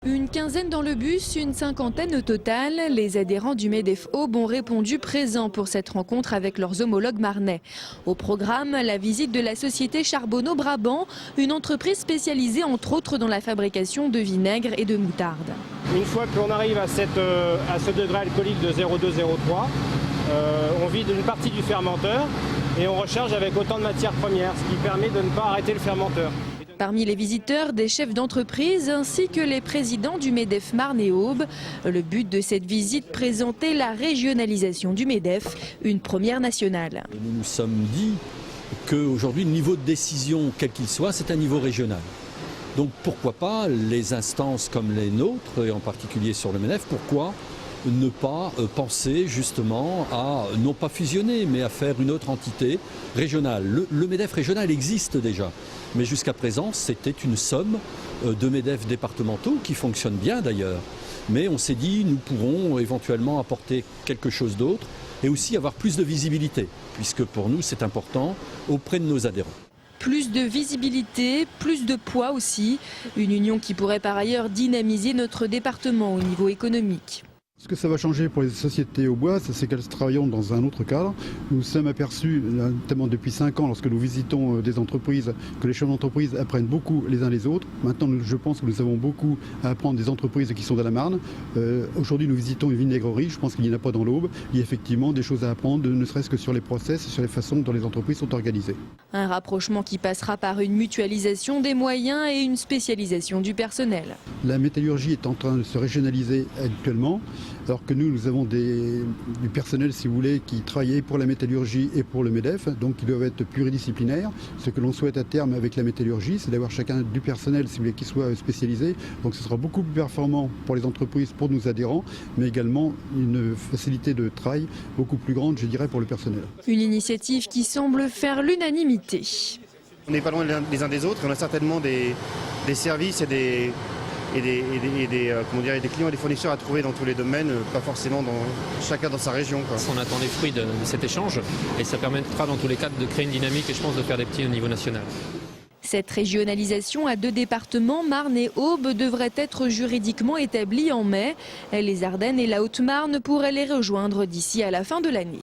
Une quinzaine dans le bus, une cinquantaine au total. Les adhérents du MEDEF Aube ont répondu présents pour cette rencontre avec leurs homologues marnais. Au programme, la visite de la société Charbonneau-Brabant, une entreprise spécialisée entre autres dans la fabrication de vinaigre et de moutarde. Une fois qu'on arrive à ce degré alcoolique de 0,2-0,3, on vide une partie du fermenteur et on recharge avec autant de matières premières, ce qui permet de ne pas arrêter le fermenteur. Parmi les visiteurs, des chefs d'entreprise ainsi que les présidents du MEDEF Marne et Aube. Le but de cette visite, présenter la régionalisation du MEDEF, une première nationale. Nous nous sommes dit qu'aujourd'hui, le niveau de décision, quel qu'il soit, c'est un niveau régional. Donc pourquoi pas les instances comme les nôtres, et en particulier sur le MEDEF, pourquoi ne pas penser justement à, non pas fusionner, mais à faire une autre entité régionale. Le MEDEF régional existe déjà, mais jusqu'à présent c'était une somme de MEDEF départementaux qui fonctionnent bien d'ailleurs. Mais on s'est dit nous pourrons éventuellement apporter quelque chose d'autre et aussi avoir plus de visibilité, puisque pour nous c'est important auprès de nos adhérents. Plus de visibilité, plus de poids aussi. Une union qui pourrait par ailleurs dynamiser notre département au niveau économique. Ce que ça va changer pour les sociétés au bois, c'est qu'elles travaillent dans un autre cadre. Nous nous sommes aperçus, notamment depuis 5 ans, lorsque nous visitons des entreprises, que les chefs d'entreprise apprennent beaucoup les uns les autres. Maintenant, je pense que nous avons beaucoup à apprendre des entreprises qui sont dans la Marne. Aujourd'hui, nous visitons une vinaigrerie, je pense qu'il n'y en a pas dans l'Aube. Il y a effectivement des choses à apprendre, ne serait-ce que sur les process, sur les façons dont les entreprises sont organisées. Un rapprochement qui passera par une mutualisation des moyens et une spécialisation du personnel. La métallurgie est en train de se régionaliser actuellement. Alors que nous avons du personnel, si vous voulez, qui travaille pour la métallurgie et pour le MEDEF, donc qui doivent être pluridisciplinaires. Ce que l'on souhaite à terme avec la métallurgie, c'est d'avoir chacun du personnel, si vous voulez, qui soit spécialisé. Donc ce sera beaucoup plus performant pour les entreprises, pour nos adhérents, mais également une facilité de travail beaucoup plus grande, je dirais, pour le personnel. Une initiative qui semble faire l'unanimité. On n'est pas loin les uns des autres, on a certainement des services et des clients et des fournisseurs à trouver dans tous les domaines, pas forcément chacun dans sa région, quoi. On attend les fruits de cet échange et ça permettra dans tous les cas de créer une dynamique et je pense de faire des petits au niveau national. Cette régionalisation à 2 départements, Marne et Aube, devrait être juridiquement établie en mai. Les Ardennes et la Haute-Marne pourraient les rejoindre d'ici à la fin de l'année.